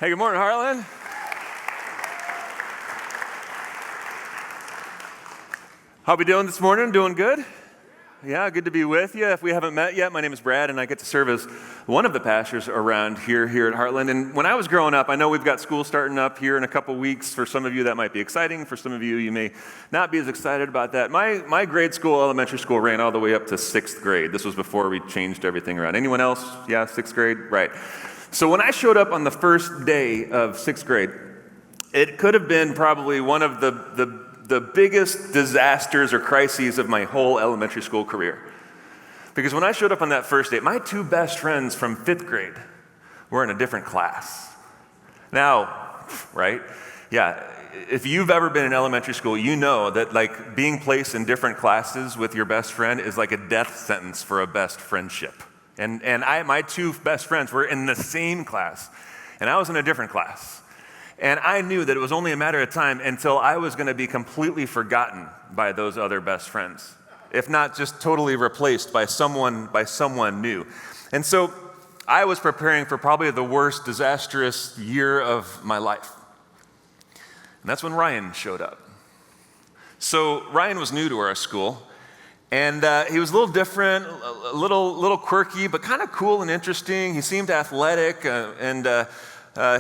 Hey, good morning, Heartland. How we doing this morning? Doing good? Yeah, good to be with you. If we haven't met yet, my name is Brad, and I get to serve as one of the pastors around here at Heartland. And when I was growing up, I know we've got school starting up here in a couple weeks. For some of you, that might be exciting. For some of you, you may not be as excited about that. My grade school, elementary school, ran all the way up to 6th grade. This was before we changed everything around. Anyone else? Yeah, 6th grade? Right. So when I showed up on the first day of 6th grade, it could have been probably one of the biggest disasters or crises of my whole elementary school career. Because when I showed up on that first day, my two best friends from 5th grade were in a different class. Now, right? Yeah, if you've ever been in elementary school, you know that like being placed in different classes with your best friend is like a death sentence for a best friendship. And my two best friends were in the same class, and I was in a different class. And I knew that it was only a matter of time until I was going to be completely forgotten by those other best friends, if not just totally replaced by someone new. And so I was preparing for probably the worst disastrous year of my life. And that's when Ryan showed up. So Ryan was new to our school. And he was a little different, a little quirky, but kind of cool and interesting. He seemed athletic, and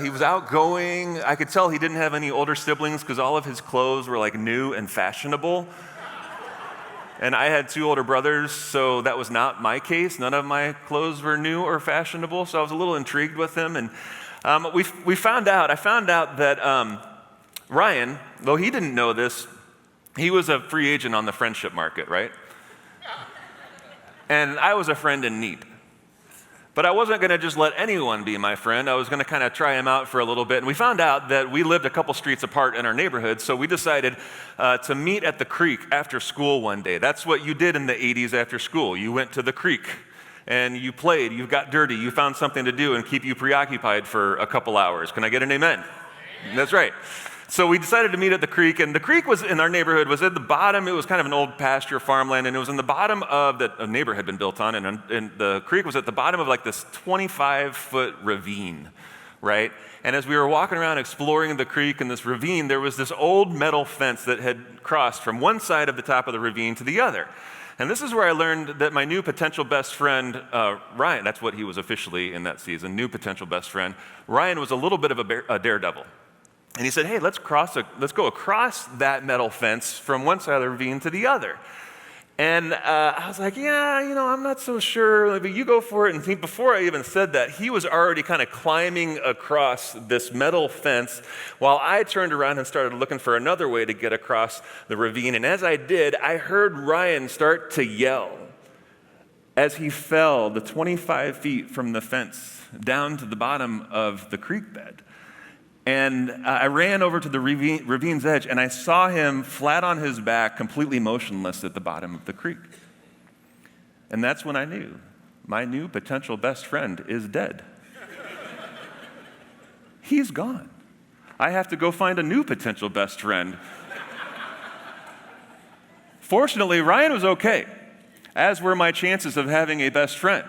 he was outgoing. I could tell he didn't have any older siblings because all of his clothes were like new and fashionable. And I had two older brothers, so that was not my case. None of my clothes were new or fashionable, so I was a little intrigued with him. And I found out that Ryan, though he didn't know this, he was a free agent on the friendship market, right? And I was a friend in need. But I wasn't going to just let anyone be my friend. I was going to kind of try him out for a little bit. And we found out that we lived a couple streets apart in our neighborhood, so we decided to meet at the creek after school one day. That's what you did in the 80s after school. You went to the creek, and you played, you got dirty, you found something to do and keep you preoccupied for a couple hours. Can I get an amen? That's right. So we decided to meet at the creek, and the creek was in our neighborhood, was at the bottom. It was kind of an old pasture farmland, and it was in the bottom of that a neighbor had been built on, and the creek was at the bottom of like this 25-foot ravine, right? And as we were walking around exploring the creek and this ravine, there was this old metal fence that had crossed from one side of the top of the ravine to the other. And this is where I learned that my new potential best friend, Ryan, that's what he was officially in that season, new potential best friend, Ryan was a little bit of a daredevil. And he said, hey, let's go across that metal fence from one side of the ravine to the other. And I was like, yeah, I'm not so sure, but you go for it. And before I even said that, he was already kind of climbing across this metal fence while I turned around and started looking for another way to get across the ravine. And as I did, I heard Ryan start to yell as he fell the 25 feet from the fence down to the bottom of the creek bed. And I ran over to the ravine's edge, and I saw him flat on his back, completely motionless at the bottom of the creek. And that's when I knew my new potential best friend is dead. He's gone. I have to go find a new potential best friend. Fortunately, Ryan was okay, as were my chances of having a best friend.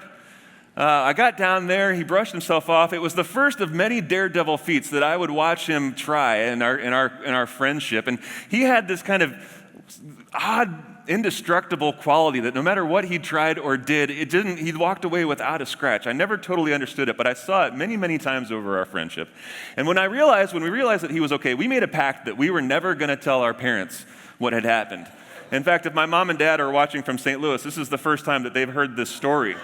I got down there, he brushed himself off. It was the first of many daredevil feats that I would watch him try in our friendship. And he had this kind of odd, indestructible quality that no matter what he tried or did, he walked away without a scratch. I never totally understood it, but I saw it many, many times over our friendship. And when we realized that he was okay, we made a pact that we were never going to tell our parents what had happened. In fact, if my mom and dad are watching from St. Louis, this is the first time that they've heard this story.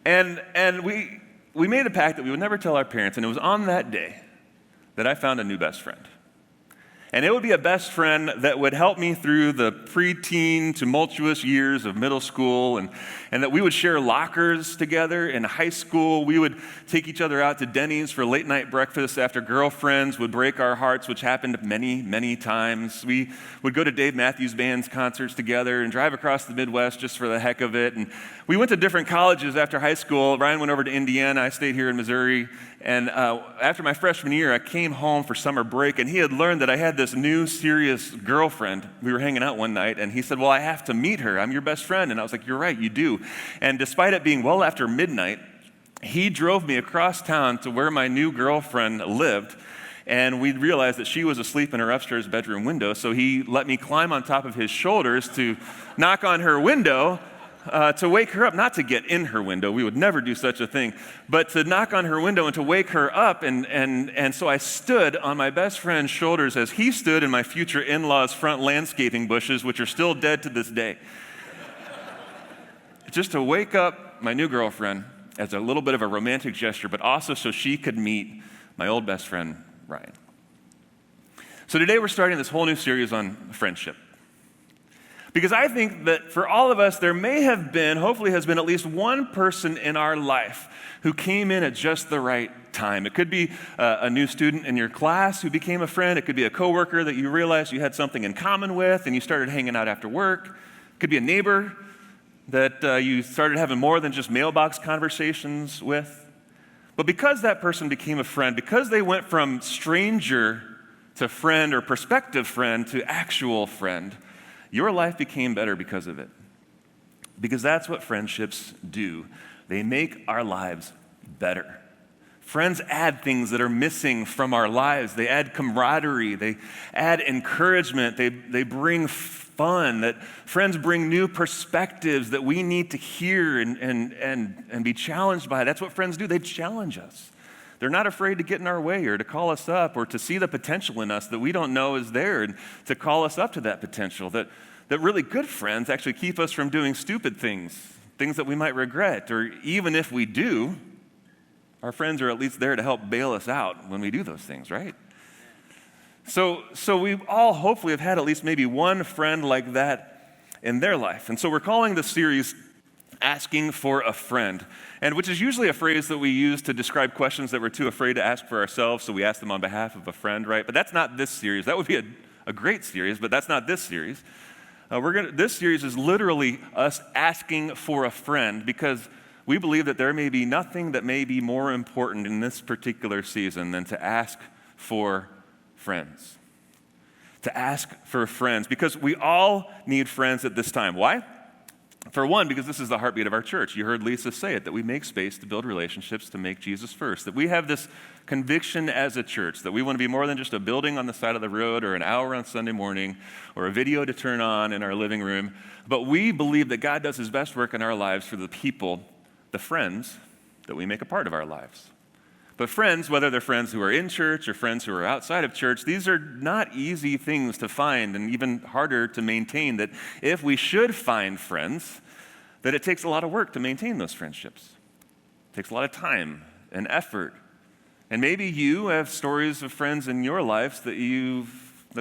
And we made a pact that we would never tell our parents, and it was on that day that I found a new best friend. And it would be a best friend that would help me through the preteen, tumultuous years of middle school, and that we would share lockers together in high school. We would take each other out to Denny's for late night breakfast after girlfriends would break our hearts, which happened many, many times. We would go to Dave Matthews Band's concerts together and drive across the Midwest just for the heck of it. And we went to different colleges after high school. Ryan went over to Indiana. I stayed here in Missouri. And after my freshman year, I came home for summer break, and he had learned that I had this new serious girlfriend. We were hanging out one night, and he said, well, I have to meet her. I'm your best friend. And I was like, you're right, you do. And despite it being well after midnight, he drove me across town to where my new girlfriend lived, and we realized that she was asleep in her upstairs bedroom window, so he let me climb on top of his shoulders to knock on her window to wake her up, not to get in her window, we would never do such a thing, but to knock on her window and to wake her up. And so I stood on my best friend's shoulders as he stood in my future in-laws' front landscaping bushes, which are still dead to this day, just to wake up my new girlfriend as a little bit of a romantic gesture, but also so she could meet my old best friend, Ryan. So today we're starting this whole new series on friendship. Because I think that for all of us, there may have been, hopefully has been at least one person in our life who came in at just the right time. It could be a new student in your class who became a friend. It could be a coworker that you realized you had something in common with and you started hanging out after work. It could be a neighbor that you started having more than just mailbox conversations with. But because that person became a friend, because they went from stranger to friend or prospective friend to actual friend, your life became better because of it. Because that's what friendships do. They make our lives better. Friends add things that are missing from our lives. They add camaraderie. They add encouragement. They bring fun. That friends bring new perspectives that we need to hear and be challenged by. That's what friends do. They challenge us. They're not afraid to get in our way or to call us up or to see the potential in us that we don't know is there and to call us up to that potential. That really good friends actually keep us from doing stupid things that we might regret, or even if we do, our friends are at least there to help bail us out when we do those things, right? So we all hopefully have had at least maybe one friend like that in their life. And so we're calling the series Asking for a Friend, and which is usually a phrase that we use to describe questions that we're too afraid to ask for ourselves, so we ask them on behalf of a friend, right? But that's not this series. That would be a great series, but that's not this series. This series is literally us asking for a friend because we believe that there may be nothing that may be more important in this particular season than to ask for friends. To ask for friends, because we all need friends at this time. Why? For one, because this is the heartbeat of our church. You heard Lisa say it, that we make space to build relationships to make Jesus first. That we have this conviction as a church that we want to be more than just a building on the side of the road or an hour on Sunday morning or a video to turn on in our living room. But we believe that God does his best work in our lives for the people, the friends that we make a part of our lives. But friends, whether they're friends who are in church or friends who are outside of church, these are not easy things to find and even harder to maintain. That if we should find friends, that it takes a lot of work to maintain those friendships. It takes a lot of time and effort. And maybe you have stories of friends in your lives that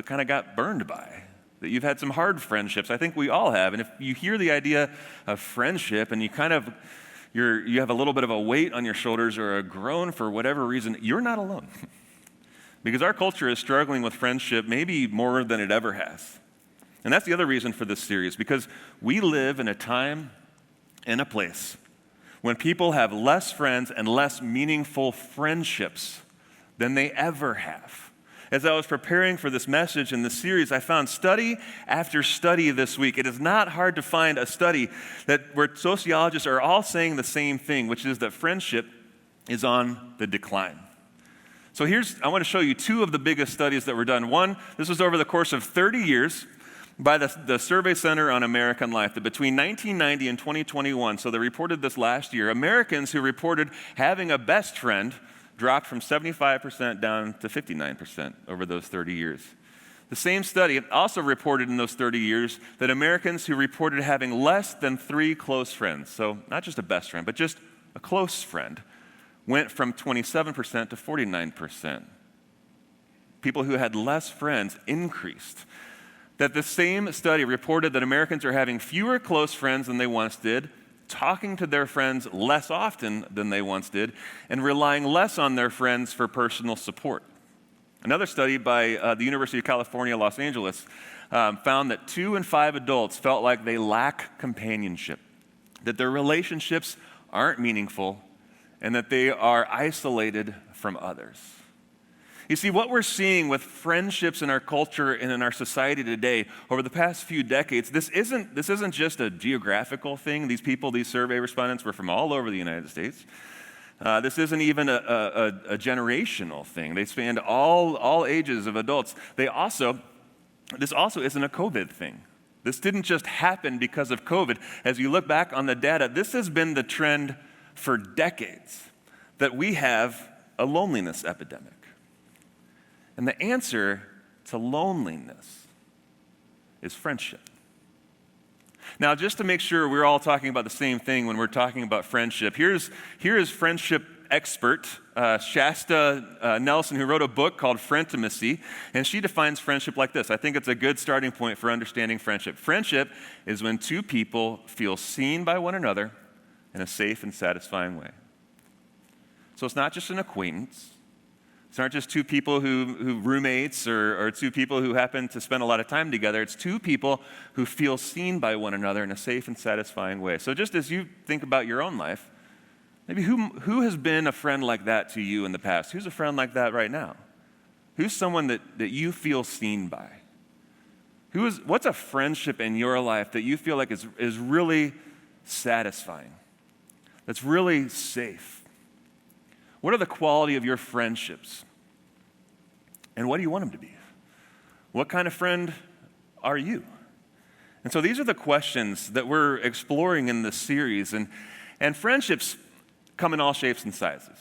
kind of got burned by, that you've had some hard friendships. I think we all have. And if you hear the idea of friendship and you have a little bit of a weight on your shoulders or a groan for whatever reason, you're not alone. Because our culture is struggling with friendship maybe more than it ever has. And that's the other reason for this series, because we live in a time and a place when people have less friends and less meaningful friendships than they ever have. As I was preparing for this message in this series, I found study after study this week. It is not hard to find a study where sociologists are all saying the same thing, which is that friendship is on the decline. So I want to show you two of the biggest studies that were done. One, this was over the course of 30 years by the Survey Center on American Life, that between 1990 and 2021, so they reported this last year, Americans who reported having a best friend dropped from 75% down to 59% over those 30 years. The same study also reported in those 30 years that Americans who reported having less than 3 close friends, so not just a best friend, but just a close friend, went from 27% to 49%. People who had less friends increased. That the same study reported that Americans are having fewer close friends than they once did, talking to their friends less often than they once did, and relying less on their friends for personal support. Another study by the University of California, Los Angeles, found that 2 in 5 adults felt like they lack companionship, that their relationships aren't meaningful, and that they are isolated from others. You see, what we're seeing with friendships in our culture and in our society today over the past few decades, this isn't just a geographical thing. These survey respondents were from all over the United States. This isn't even a generational thing. They span all ages of adults. This also isn't a COVID thing. This didn't just happen because of COVID. As you look back on the data, this has been the trend for decades, that we have a loneliness epidemic. And the answer to loneliness is friendship. Now, just to make sure we're all talking about the same thing when we're talking about friendship, here is friendship expert Shasta Nelson, who wrote a book called Frientimacy, and she defines friendship like this. I think it's a good starting point for understanding friendship. Friendship is when two people feel seen by one another in a safe and satisfying way. So it's not just an acquaintance. It's not just two people who roommates or two people who happen to spend a lot of time together. It's two people who feel seen by one another in a safe and satisfying way. So just as you think about your own life, maybe who has been a friend like that to you in the past? Who's a friend like that right now? Who's someone that you feel seen by? What's a friendship in your life that you feel like is really satisfying, that's really safe? What are the quality of your friendships? And what do you want them to be? What kind of friend are you? And so these are the questions that we're exploring in this series. And friendships come in all shapes and sizes.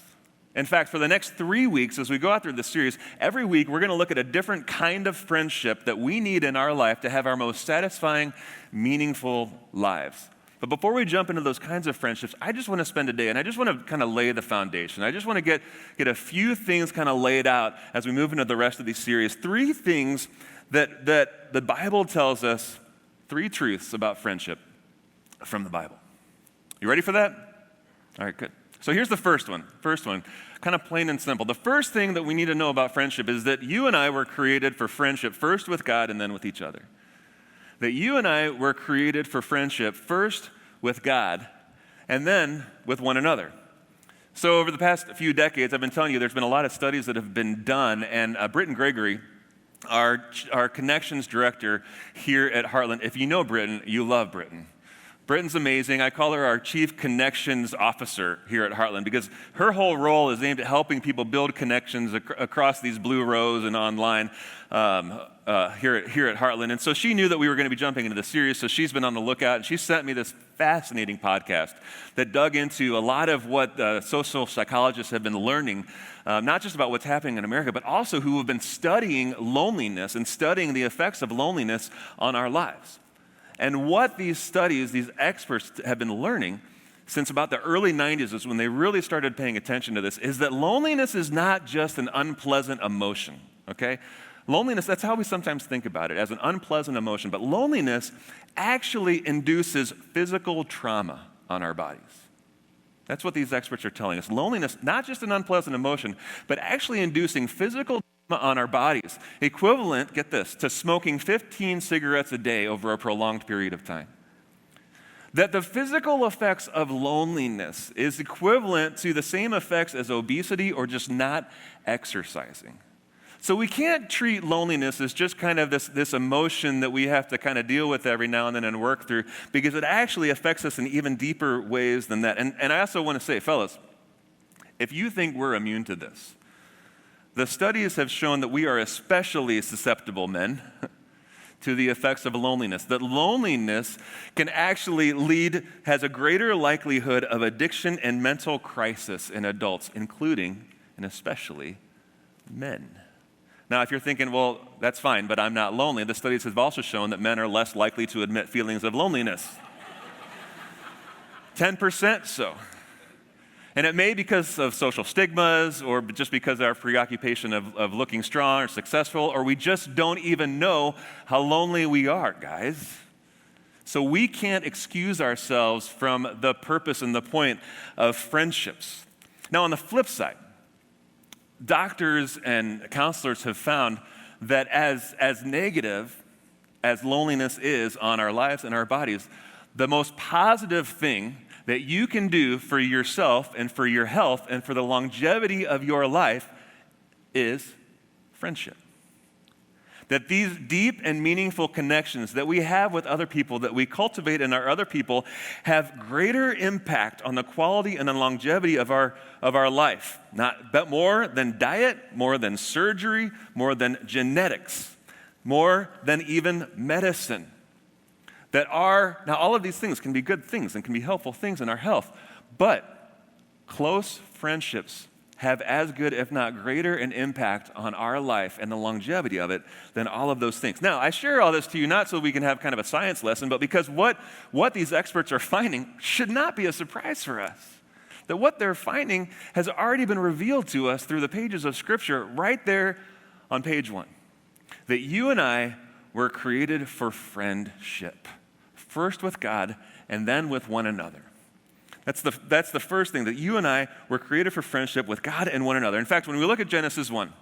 In fact, for the next 3 weeks, as we go out through this series, every week we're going to look at a different kind of friendship that we need in our life to have our most satisfying, meaningful lives. But before we jump into those kinds of friendships, I just want to spend a day, and I just want to kind of lay the foundation. I just want to get a few things kind of laid out as we move into the rest of these series. 3 things that the Bible tells us, 3 truths about friendship from the Bible. You ready for that? All right, good. So here's the first one, kind of plain and simple. The first thing that we need to know about friendship is that you and I were created for friendship first with God and then with each other. That you and I were created for friendship first with God and then with one another. So over the past few decades, I've been telling you there's been a lot of studies that have been done, and Britton Gregory, our connections director here at Heartland, if you know Britton, you love Britton. Britton's amazing. I call her our Chief Connections Officer here at Heartland because her whole role is aimed at helping people build connections across these blue rows and online here at Heartland. And so she knew that we were going to be jumping into this series, so she's been on the lookout, and she sent me this fascinating podcast that dug into a lot of what social psychologists have been learning, not just about what's happening in America, but also who have been studying loneliness and studying the effects of loneliness on our lives. And what these studies, these experts have been learning since about the early 90s is when they really started paying attention to this, is that loneliness is not just an unpleasant emotion, okay? Loneliness, that's how we sometimes think about it, as an unpleasant emotion. But loneliness actually induces physical trauma on our bodies. That's what these experts are telling us. Loneliness, not just an unpleasant emotion, but actually inducing physical on our bodies, equivalent, get this, to smoking 15 cigarettes a day over a prolonged period of time. That the physical effects of loneliness is equivalent to the same effects as obesity or just not exercising. So we can't treat loneliness as just kind of this emotion that we have to kind of deal with every now and then and work through, because it actually affects us in even deeper ways than that. And I also want to say, fellas, if you think we're immune to this, the studies have shown that we are especially susceptible, men, to the effects of loneliness. That loneliness can actually has a greater likelihood of addiction and mental crisis in adults, including and especially men. Now, if you're thinking, well, that's fine, but I'm not lonely, the studies have also shown that men are less likely to admit feelings of loneliness. 10% so. And it may be because of social stigmas or just because of our preoccupation of looking strong or successful, or we just don't even know how lonely we are, guys. So we can't excuse ourselves from the purpose and the point of friendships. Now, on the flip side, doctors and counselors have found that as negative as loneliness is on our lives and our bodies, the most positive thing that you can do for yourself and for your health and for the longevity of your life is friendship. That these deep and meaningful connections that we have with other people, that we cultivate in our other people, have greater impact on the quality and the longevity of our life. But more than diet, more than surgery, more than genetics, more than even medicine. Now all of these things can be good things and can be helpful things in our health, but close friendships have as good, if not greater, an impact on our life and the longevity of it than all of those things. Now, I share all this to you not so we can have kind of a science lesson, but because what these experts are finding should not be a surprise for us. That what they're finding has already been revealed to us through the pages of Scripture right there on page 1. That you and I were created for friendship, first with God and then with one another. That's the first thing, that you and I were created for friendship with God and one another. In fact, when we look at Genesis 1,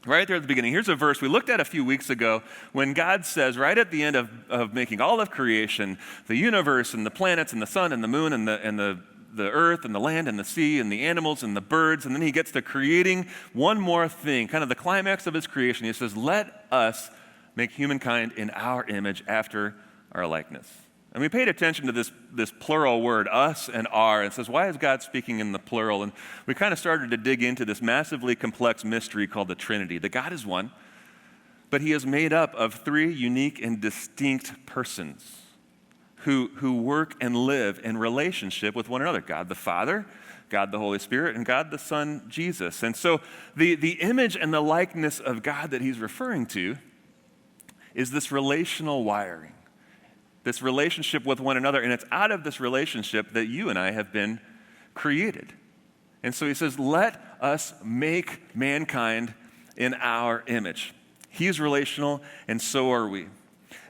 right there at the beginning, here's a verse we looked at a few weeks ago when God says right at the end of making all of creation, the universe and the planets and the sun and the moon and the earth and the land and the sea and the animals and the birds, and then he gets to creating one more thing, kind of the climax of his creation. He says, let us make humankind in our image after our likeness. And we paid attention to this plural word, us and our, and it says, why is God speaking in the plural? And we kind of started to dig into this massively complex mystery called the Trinity. That God is one, but he is made up of 3 unique and distinct persons who work and live in relationship with one another. God the Father, God the Holy Spirit, and God the Son, Jesus. And so the image and the likeness of God that he's referring to is this relational wiring. This relationship with one another, and it's out of this relationship that you and I have been created. And so he says, let us make mankind in our image. He's relational, and so are we.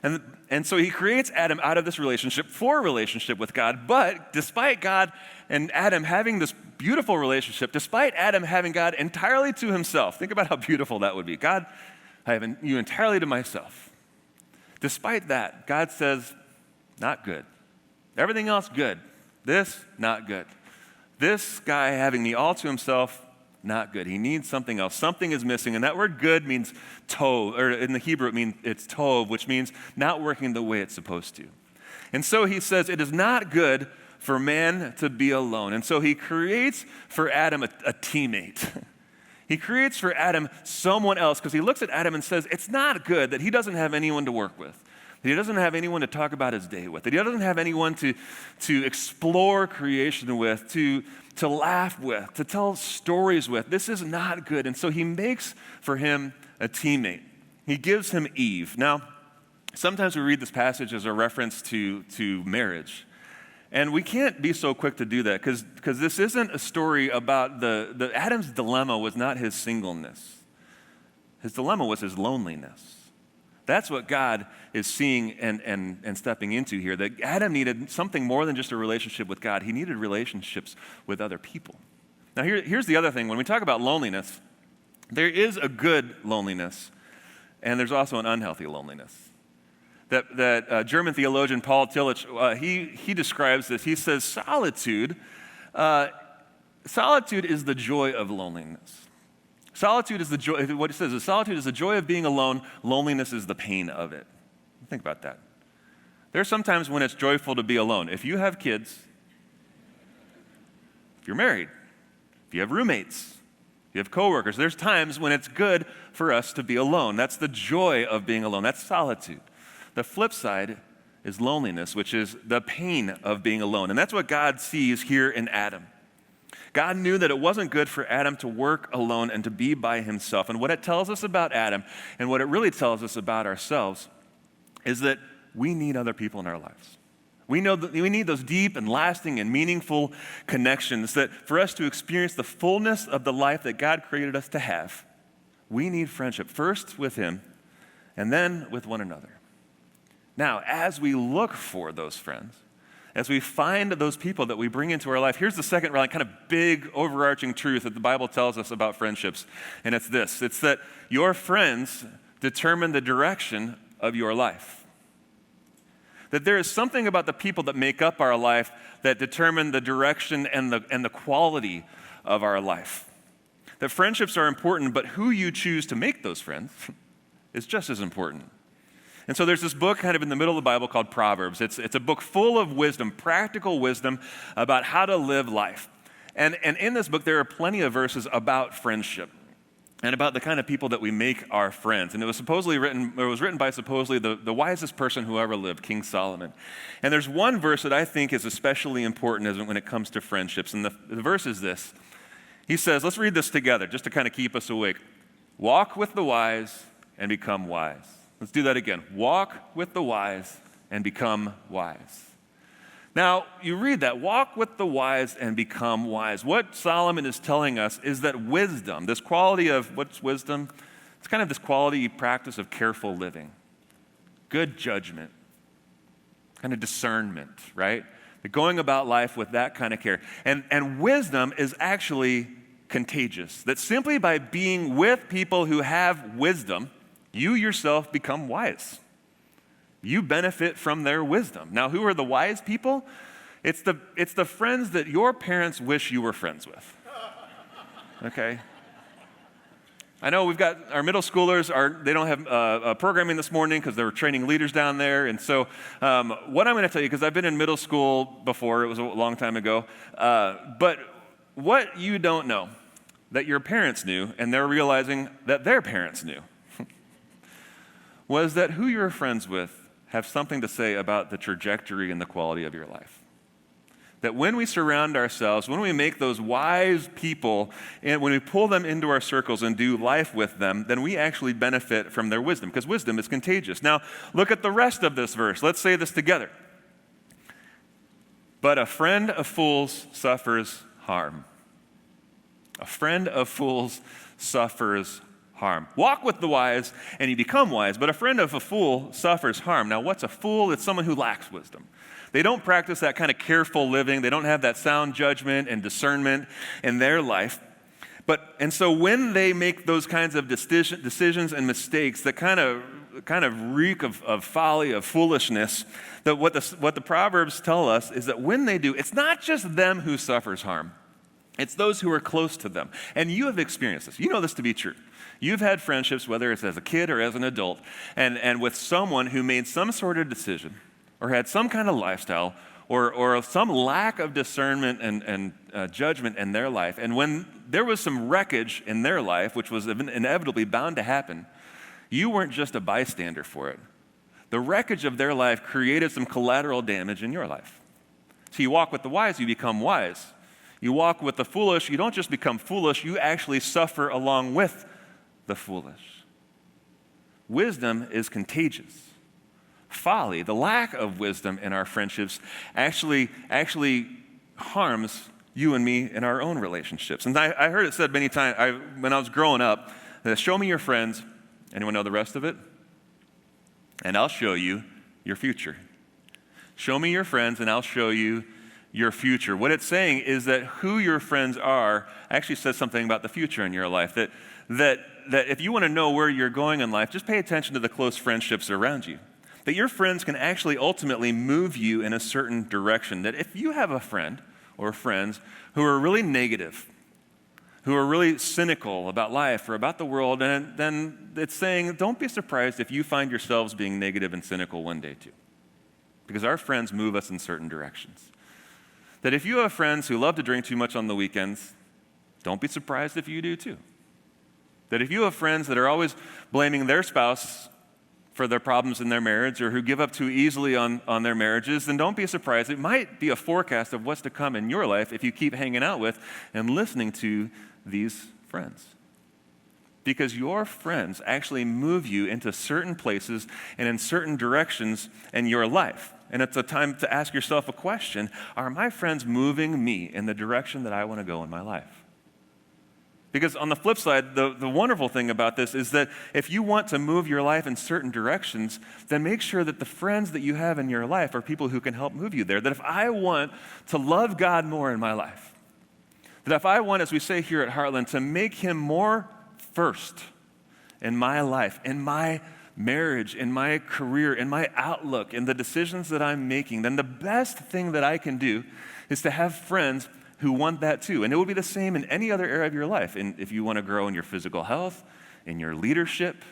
And so he creates Adam out of this relationship for a relationship with God, but despite God and Adam having this beautiful relationship, despite Adam having God entirely to himself, think about how beautiful that would be. God, I have you entirely to myself. Despite that, God says, not good. Everything else, good. This, not good. This guy having me all to himself, not good. He needs something else. Something is missing. And that word good means tov, or in the Hebrew it's tov, which means not working the way it's supposed to. And so he says, it is not good for man to be alone. And so he creates for Adam a teammate. He creates for Adam someone else, because he looks at Adam and says, it's not good that he doesn't have anyone to work with. That he doesn't have anyone to talk about his day with, that he doesn't have anyone to explore creation with, to laugh with, to tell stories with. This is not good. And so he makes for him a teammate. He gives him Eve. Now, sometimes we read this passage as a reference to marriage. And we can't be so quick to do that, because this isn't a story about the Adam's dilemma was not his singleness. His dilemma was his loneliness. That's what God is seeing and stepping into here, that Adam needed something more than just a relationship with God. He needed relationships with other people. Now here's the other thing. When we talk about loneliness, there is a good loneliness, and there's also an unhealthy loneliness. That German theologian Paul Tillich, he describes this. He says, solitude is the joy of loneliness. Solitude is the joy, what he says is solitude is the joy of being alone, loneliness is the pain of it. Think about that. There are some times when it's joyful to be alone. If you have kids, if you're married, if you have roommates, if you have coworkers, there's times when it's good for us to be alone. That's the joy of being alone. That's solitude. The flip side is loneliness, which is the pain of being alone. And that's what God sees here in Adam. God knew that it wasn't good for Adam to work alone and to be by himself. And what it tells us about Adam, and what it really tells us about ourselves, is that we need other people in our lives. We know that we need those deep and lasting and meaningful connections, that for us to experience the fullness of the life that God created us to have, we need friendship, first with him and then with one another. Now, as we look for those friends, as we find those people that we bring into our life, here's the second kind of big overarching truth that the Bible tells us about friendships, and it's this. It's that your friends determine the direction of your life. That there is something about the people that make up our life that determine the direction and the quality of our life. That friendships are important, but who you choose to make those friends is just as important. And so there's this book kind of in the middle of the Bible called Proverbs. It's a book full of wisdom, practical wisdom about how to live life. And in this book, there are plenty of verses about friendship and about the kind of people that we make our friends. And it was written by supposedly the wisest person who ever lived, King Solomon. And there's one verse that I think is especially important when it comes to friendships. And the verse is this. He says, let's read this together just to kind of keep us awake. Walk with the wise and become wise. Let's do that again. Walk with the wise and become wise. Now, you read that, walk with the wise and become wise. What Solomon is telling us is that wisdom, this quality of, what's wisdom? It's kind of this quality practice of careful living, good judgment, kind of discernment, right? Going about life with that kind of care. And wisdom is actually contagious, that simply by being with people who have wisdom, you yourself become wise. You benefit from their wisdom. Now, who are the wise people? It's the friends that your parents wish you were friends with. Okay? I know we've got our middle schoolers, they don't have programming this morning because they're training leaders down there. And so what I'm going to tell you, because I've been in middle school before, it was a long time ago, but what you don't know that your parents knew and they're realizing that their parents knew was that who you're friends with have something to say about the trajectory and the quality of your life. That when we surround ourselves, when we make those wise people, and when we pull them into our circles and do life with them, then we actually benefit from their wisdom, because wisdom is contagious. Now, look at the rest of this verse. Let's say this together. But a friend of fools suffers harm. A friend of fools suffers harm. Walk with the wise and you become wise, but a friend of a fool suffers harm. Now, what's a fool? It's someone who lacks wisdom. They don't practice that kind of careful living. They don't have that sound judgment and discernment in their life. And so when they make those kinds of decisions and mistakes that kind of reek of folly, of foolishness, that what the Proverbs tell us is that when they do, it's not just them who suffers harm. It's those who are close to them. And you have experienced this. You know this to be true. You've had friendships, whether it's as a kid or as an adult, and with someone who made some sort of decision or had some kind of lifestyle or some lack of discernment and judgment in their life. And when there was some wreckage in their life, which was inevitably bound to happen, you weren't just a bystander for it. The wreckage of their life created some collateral damage in your life. So you walk with the wise, you become wise. You walk with the foolish, you don't just become foolish, you actually suffer along with the foolish. Wisdom is contagious. Folly, the lack of wisdom in our friendships, actually harms you and me in our own relationships. And I heard it said many times when I was growing up, that show me your friends. Anyone know the rest of it? And I'll show you your future. Show me your friends and I'll show you your future. What it's saying is that who your friends are actually says something about the future in your life. That if you want to know where you're going in life, just pay attention to the close friendships around you. That your friends can actually ultimately move you in a certain direction. That if you have a friend or friends who are really negative, who are really cynical about life or about the world, and then it's saying, don't be surprised if you find yourselves being negative and cynical one day too. Because our friends move us in certain directions. That if you have friends who love to drink too much on the weekends, don't be surprised if you do too. That if you have friends that are always blaming their spouse for their problems in their marriage or who give up too easily on their marriages, then don't be surprised. It might be a forecast of what's to come in your life if you keep hanging out with and listening to these friends. Because your friends actually move you into certain places and in certain directions in your life. And it's a time to ask yourself a question: are my friends moving me in the direction that I want to go in my life? Because on the flip side, the wonderful thing about this is that if you want to move your life in certain directions, then make sure that the friends that you have in your life are people who can help move you there. That if I want to love God more in my life, that if I want, as we say here at Heartland, to make Him more first in my life, in my marriage, in my career, in my outlook, in the decisions that I'm making, then the best thing that I can do is to have friends who want that too. And it will be the same in any other area of your life. And if you want to grow in your physical health, in your leadership,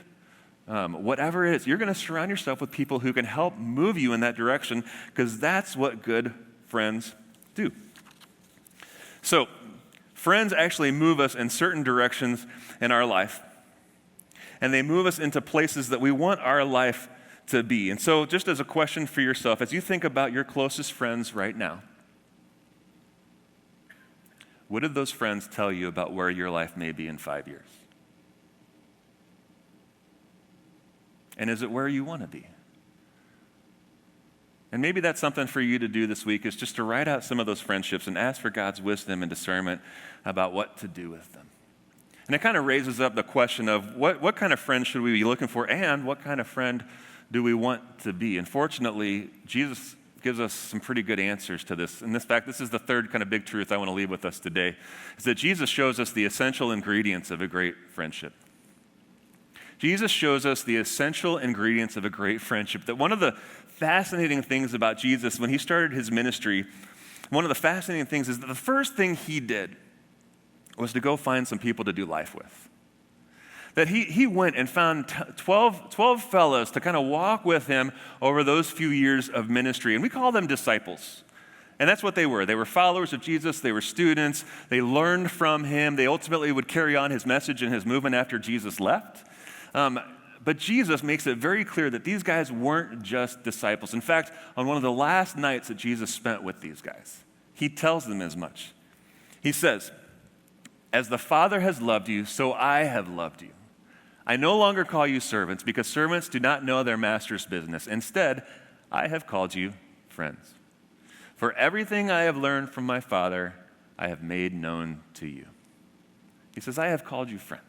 whatever it is, you're going to surround yourself with people who can help move you in that direction, because that's what good friends do. So, friends actually move us in certain directions in our life, and they move us into places that we want our life to be. And so, just as a question for yourself, as you think about your closest friends right now, what did those friends tell you about where your life may be in 5 years? And is it where you want to be? And maybe that's something for you to do this week, is just to write out some of those friendships and ask for God's wisdom and discernment about what to do with them. And it kind of raises up the question of what kind of friend should we be looking for, and what kind of friend do we want to be? And fortunately, Jesus gives us some pretty good answers to this. And in fact, this is the third kind of big truth I want to leave with us today, is that Jesus shows us the essential ingredients of a great friendship. Jesus shows us the essential ingredients of a great friendship. That one of the fascinating things about Jesus when he started his ministry, one of the fascinating things is that the first thing he did was to go find some people to do life with. That he went and found 12 fellows to kind of walk with him over those few years of ministry. And we call them disciples. And that's what they were. They were followers of Jesus. They were students. They learned from him. They ultimately would carry on his message and his movement after Jesus left. But Jesus makes it very clear that these guys weren't just disciples. In fact, on one of the last nights that Jesus spent with these guys, he tells them as much. He says, "As the Father has loved you, so I have loved you. I no longer call you servants, because servants do not know their master's business. Instead, I have called you friends. For everything I have learned from my Father, I have made known to you." He says, I have called you friends.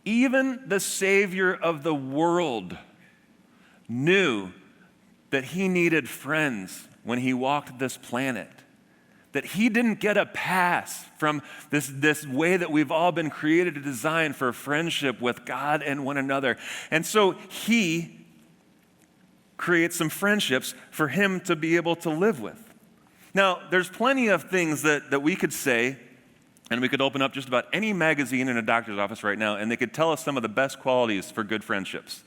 Even the Savior of the world knew that he needed friends when he walked this planet. That he didn't get a pass from this way that we've all been created to design for friendship with God and one another. And so he creates some friendships for him to be able to live with. Now, there's plenty of things that we could say, and we could open up just about any magazine in a doctor's office right now, and they could tell us some of the best qualities for good friendships.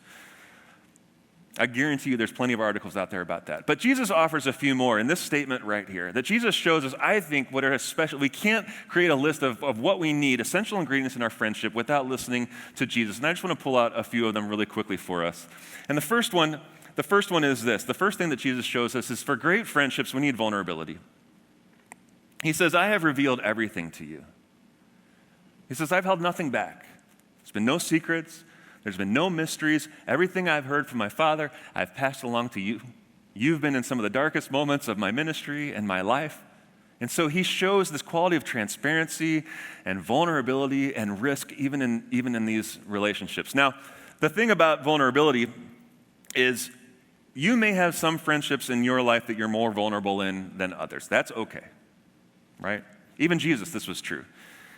I guarantee you there's plenty of articles out there about that. But Jesus offers a few more in this statement right here, that Jesus shows us, I think, what are special. We can't create a list of what we need, essential ingredients in our friendship, without listening to Jesus. And I just want to pull out a few of them really quickly for us. And the first one is this. The first thing that Jesus shows us is, for great friendships, we need vulnerability. He says, I have revealed everything to you. He says, I've held nothing back. There's been no secrets. There's been no mysteries. Everything I've heard from my Father, I've passed along to you. You've been in some of the darkest moments of my ministry and my life. And so he shows this quality of transparency and vulnerability and risk even in these relationships. Now, the thing about vulnerability is you may have some friendships in your life that you're more vulnerable in than others. That's okay, right? Even Jesus, this was true.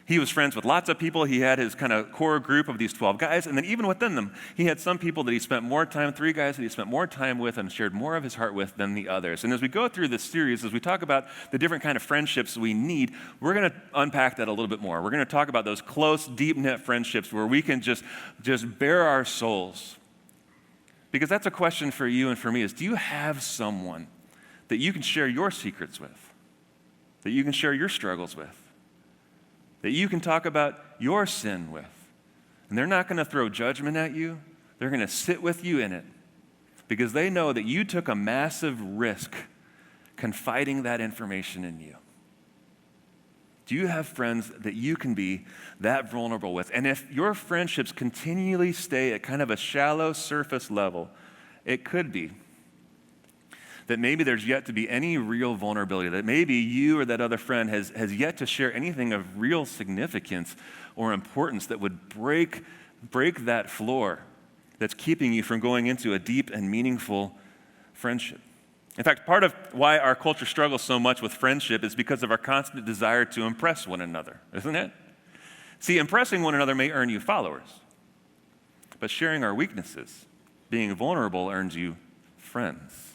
He was friends with lots of people. He had his kind of core group of these 12 guys. And then even within them, he had some people that he spent more time, 3 guys that he spent more time with and shared more of his heart with than the others. And as we go through this series, as we talk about the different kind of friendships we need, we're going to unpack that a little bit more. We're going to talk about those close, deep-knit friendships where we can just bare our souls. Because that's a question for you and for me, is do you have someone that you can share your secrets with, that you can share your struggles with, that you can talk about your sin with? And they're not going to throw judgment at you. They're going to sit with you in it, because they know that you took a massive risk confiding that information in you. Do you have friends that you can be that vulnerable with? And if your friendships continually stay at kind of a shallow surface level, it could be that maybe there's yet to be any real vulnerability, that maybe you or that other friend has yet to share anything of real significance or importance that would break that floor that's keeping you from going into a deep and meaningful friendship. In fact, part of why our culture struggles so much with friendship is because of our constant desire to impress one another, isn't it? See, impressing one another may earn you followers, but sharing our weaknesses, being vulnerable, earns you friends.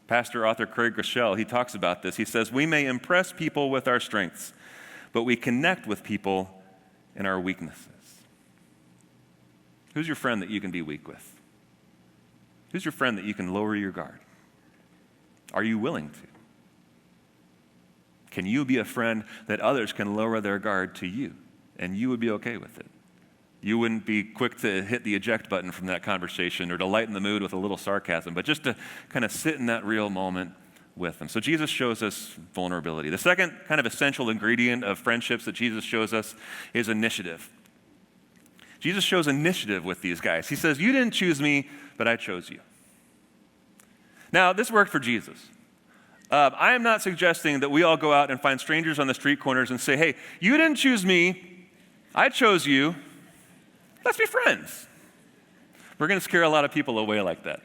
Pastor author Craig Groeschel, he talks about this. He says, we may impress people with our strengths, but we connect with people in our weaknesses. Who's your friend that you can be weak with? Who's your friend that you can lower your guard? Are you willing to? Can you be a friend that others can lower their guard to you, and you would be okay with it? You wouldn't be quick to hit the eject button from that conversation or to lighten the mood with a little sarcasm, but just to kind of sit in that real moment with them. So Jesus shows us vulnerability. The second kind of essential ingredient of friendships that Jesus shows us is initiative. Jesus shows initiative with these guys. He says, you didn't choose me, but I chose you. Now, this worked for Jesus. I am not suggesting that we all go out and find strangers on the street corners and say, hey, you didn't choose me, I chose you, let's be friends. We're going to scare a lot of people away like that.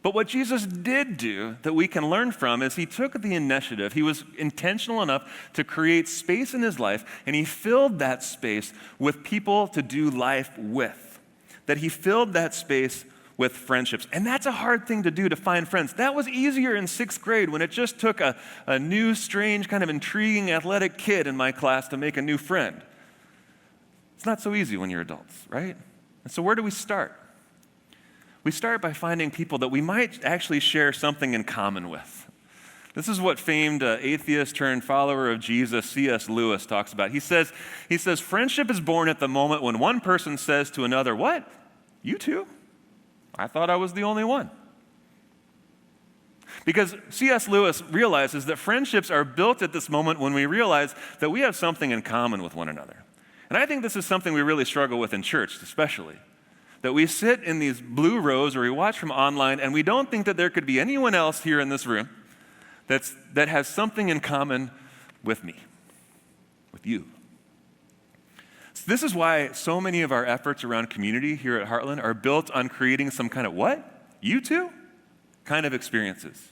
But what Jesus did do that we can learn from is he took the initiative. He was intentional enough to create space in his life, and he filled that space with people to do life with. That he filled that space with friendships. And that's a hard thing to do, to find friends. That was easier in 6th grade when it just took a new, strange, kind of intriguing, athletic kid in my class to make a new friend. It's not so easy when you're adults, right? And so where do we start? We start by finding people that we might actually share something in common with. This is what famed atheist turned follower of Jesus, C.S. Lewis, talks about. He says, friendship is born at the moment when one person says to another, what? You too? I thought I was the only one. Because C.S. Lewis realizes that friendships are built at this moment when we realize that we have something in common with one another. And I think this is something we really struggle with in church, especially. That we sit in these blue rows or we watch from online and we don't think that there could be anyone else here in this room that has something in common with me, with you. So this is why so many of our efforts around community here at Heartland are built on creating some kind of what? You too? Kind of experiences.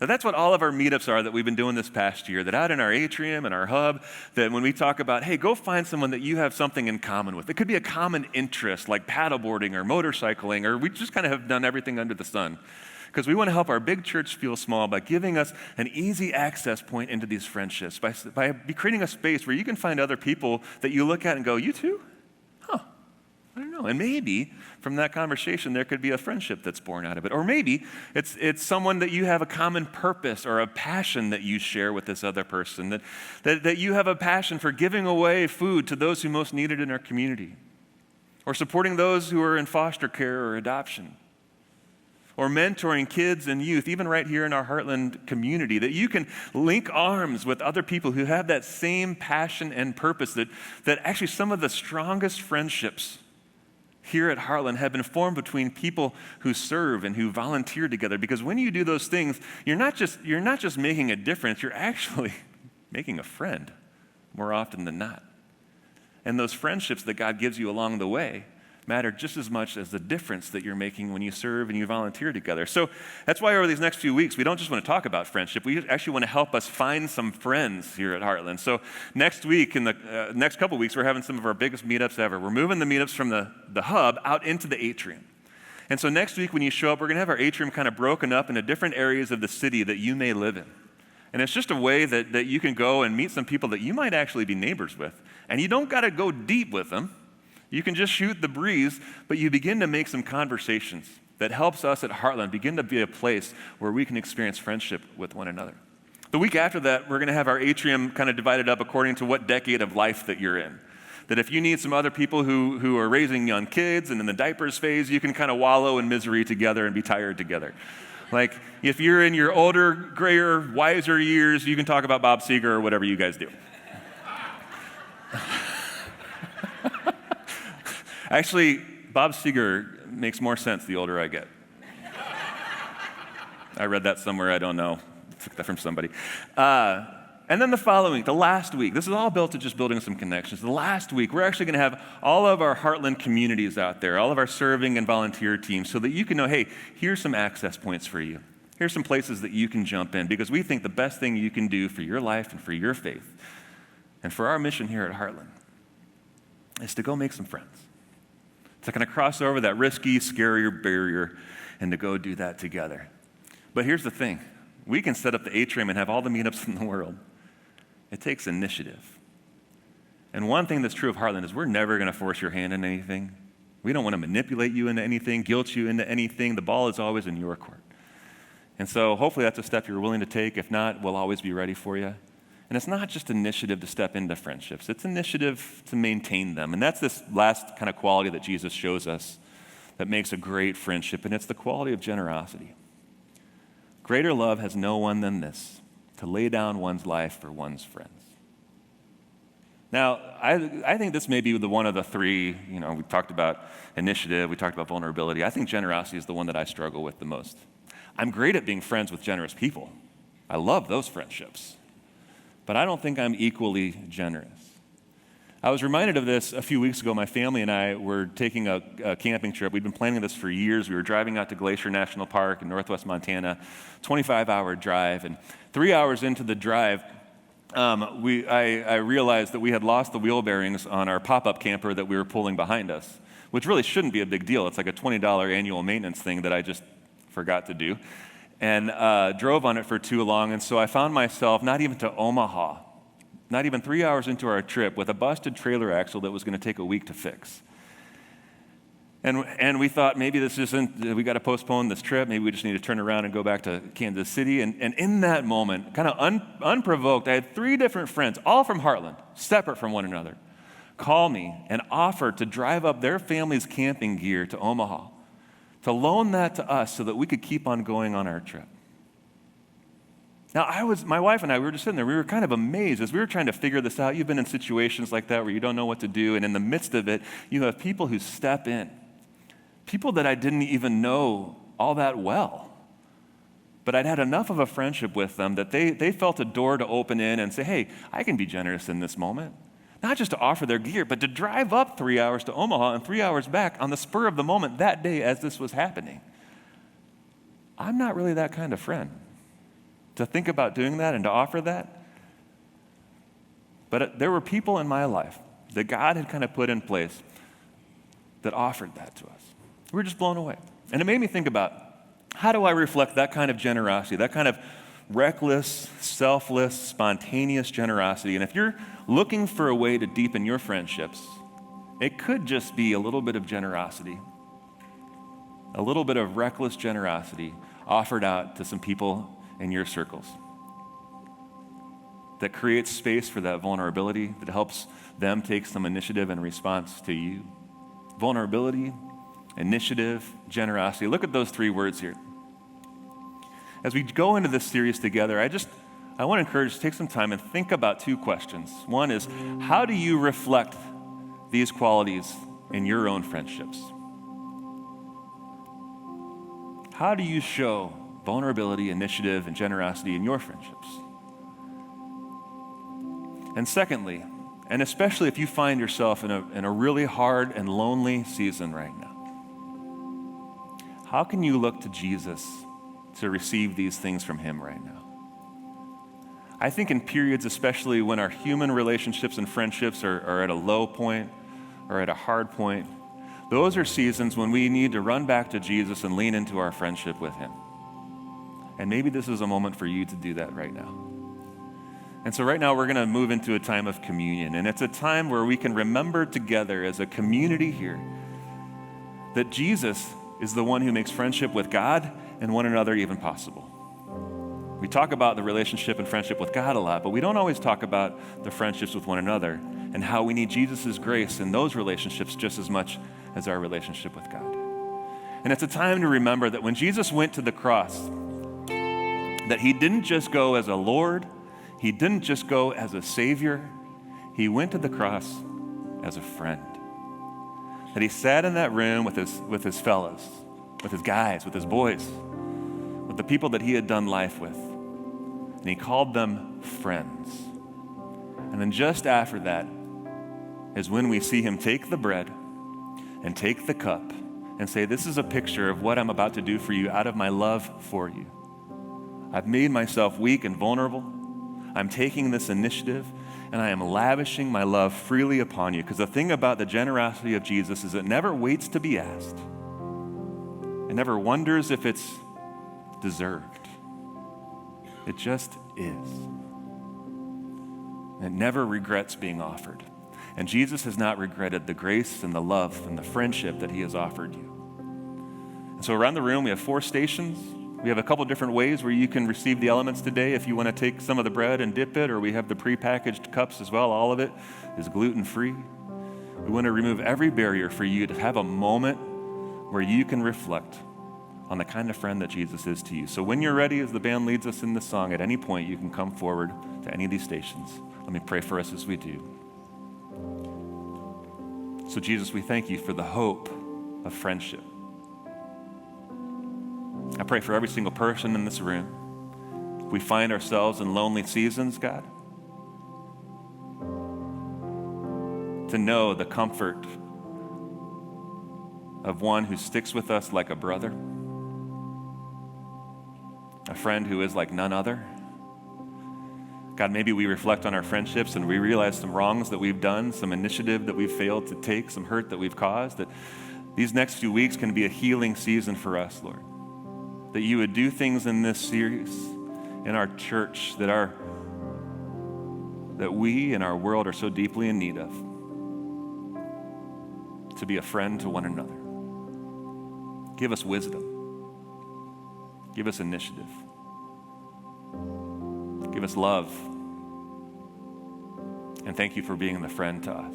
Now that's what all of our meetups are that we've been doing this past year, that out in our atrium and our hub, that when we talk about, hey, go find someone that you have something in common with. It could be a common interest like paddleboarding or motorcycling, or we just kind of have done everything under the sun. Because we want to help our big church feel small by giving us an easy access point into these friendships, by creating a space where you can find other people that you look at and go, you too? Huh, I don't know. And maybe from that conversation there could be a friendship that's born out of it. Or maybe it's someone that you have a common purpose or a passion that you share with this other person, that you have a passion for giving away food to those who most need it in our community, or supporting those who are in foster care or adoption, or mentoring kids and youth, even right here in our Heartland community, that you can link arms with other people who have that same passion and purpose, that actually some of the strongest friendships here at Heartland have been formed between people who serve and who volunteer together. Because when you do those things, you're not just making a difference, you're actually making a friend more often than not. And those friendships that God gives you along the way matter just as much as the difference that you're making when you serve and you volunteer together. So that's why over these next few weeks, we don't just want to talk about friendship. We actually want to help us find some friends here at Heartland. So next week, in the next couple weeks, we're having some of our biggest meetups ever. We're moving the meetups from the hub out into the atrium. And so next week when you show up, we're going to have our atrium kind of broken up into different areas of the city that you may live in. And it's just a way that you can go and meet some people that you might actually be neighbors with. And you don't got to go deep with them. You can just shoot the breeze, but you begin to make some conversations that helps us at Heartland begin to be a place where we can experience friendship with one another. The week after that, we're going to have our atrium kind of divided up according to what decade of life that you're in. That if you need some other people who are raising young kids and in the diapers phase, you can kind of wallow in misery together and be tired together. Like if you're in your older, grayer, wiser years, you can talk about Bob Seger or whatever you guys do. Actually, Bob Seger makes more sense the older I get. I read that somewhere, I don't know. Took that from somebody. And then the following week, the last week, this is all built to just building some connections. The last week, we're actually going to have all of our Heartland communities out there, all of our serving and volunteer teams, so that you can know, hey, here's some access points for you. Here's some places that you can jump in, because we think the best thing you can do for your life and for your faith and for our mission here at Heartland is to go make some friends. To kind of cross over that risky, scarier barrier and to go do that together. But here's the thing. We can set up the atrium and have all the meetups in the world. It takes initiative. And one thing that's true of Heartland is we're never going to force your hand in anything. We don't want to manipulate you into anything, guilt you into anything. The ball is always in your court. And so hopefully that's a step you're willing to take. If not, we'll always be ready for you. And it's not just initiative to step into friendships. It's initiative to maintain them. And that's this last kind of quality that Jesus shows us that makes a great friendship, and it's the quality of generosity. Greater love has no one than this, to lay down one's life for one's friends. Now, I think this may be one of the three, we talked about initiative, we talked about vulnerability. I think generosity is the one that I struggle with the most. I'm great at being friends with generous people. I love those friendships. But I don't think I'm equally generous. I was reminded of this a few weeks ago. My family and I were taking a camping trip. We'd been planning this for years. We were driving out to Glacier National Park in northwest Montana, 25-hour drive. And 3 hours into the drive, I realized that we had lost the wheel bearings on our pop-up camper that we were pulling behind us, which really shouldn't be a big deal. It's like a $20 annual maintenance thing that I just forgot to do, and drove on it for too long. And so I found myself not even to Omaha, not even 3 hours into our trip, with a busted trailer axle that was going to take a week to fix. And we thought maybe this isn't, we got to postpone this trip. Maybe we just need to turn around and go back to Kansas City. And in that moment, kind of unprovoked, I had 3 different friends, all from Heartland, separate from one another, call me and offer to drive up their family's camping gear to Omaha, to loan that to us so that we could keep on going on our trip. Now, my wife and I, we were just sitting there. We were kind of amazed as we were trying to figure this out. You've been in situations like that where you don't know what to do, and in the midst of it, you have people who step in, people that I didn't even know all that well. But I'd had enough of a friendship with them that they felt a door to open in and say, hey, I can be generous in this moment. Not just to offer their gear, but to drive up 3 hours to Omaha and 3 hours back on the spur of the moment that day as this was happening. I'm not really that kind of friend to think about doing that and to offer that. But there were people in my life that God had kind of put in place that offered that to us. We were just blown away. And it made me think about, how do I reflect that kind of generosity, that kind of reckless, selfless, spontaneous generosity? And if you're looking for a way to deepen your friendships, it could just be a little bit of generosity, a little bit of reckless generosity offered out to some people in your circles that creates space for that vulnerability, that helps them take some initiative in response to you. Vulnerability, initiative, generosity. Look at those 3 words here. As we go into this series together, I want to encourage you to take some time and think about 2 questions. One is, how do you reflect these qualities in your own friendships? How do you show vulnerability, initiative, and generosity in your friendships? And secondly, and especially if you find yourself in a really hard and lonely season right now, how can you look to Jesus to receive these things from him right now? I think in periods, especially when our human relationships and friendships are at a low point or at a hard point, those are seasons when we need to run back to Jesus and lean into our friendship with him. And maybe this is a moment for you to do that right now. And so right now we're going to move into a time of communion. And it's a time where we can remember together as a community here that Jesus is the one who makes friendship with God and one another even possible. We talk about the relationship and friendship with God a lot, but we don't always talk about the friendships with one another and how we need Jesus' grace in those relationships just as much as our relationship with God. And it's a time to remember that when Jesus went to the cross, that he didn't just go as a Lord, he didn't just go as a Savior, he went to the cross as a friend. That he sat in that room with his fellows, with his guys, with his boys, with the people that he had done life with. And he called them friends. And then just after that is when we see him take the bread and take the cup and say, this is a picture of what I'm about to do for you out of my love for you. I've made myself weak and vulnerable. I'm taking this initiative and I am lavishing my love freely upon you. Because the thing about the generosity of Jesus is it never waits to be asked. It never wonders if it's deserved. It just is. It never regrets being offered. And Jesus has not regretted the grace and the love and the friendship that he has offered you. And so around the room, we have 4 stations. We have a couple different ways where you can receive the elements today if you want to take some of the bread and dip it, or we have the prepackaged cups as well. All of it is gluten-free. We want to remove every barrier for you to have a moment where you can reflect on the kind of friend that Jesus is to you. So when you're ready, as the band leads us in the song, at any point you can come forward to any of these stations. Let me pray for us as we do. So Jesus, we thank you for the hope of friendship. I pray for every single person in this room. If we find ourselves in lonely seasons, God, to know the comfort of one who sticks with us like a brother, a friend who is like none other. God, maybe we reflect on our friendships and we realize some wrongs that we've done, some initiative that we've failed to take, some hurt that we've caused, that these next few weeks can be a healing season for us, Lord. That you would do things in this series, in our church, that we in our world are so deeply in need of, to be a friend to one another. Give us wisdom. Give us initiative. Give us love. And thank you for being the friend to us.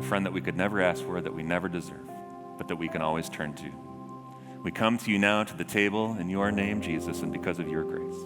A friend that we could never ask for, that we never deserve, but that we can always turn to. We come to you now to the table in your name, Jesus, and because of your grace.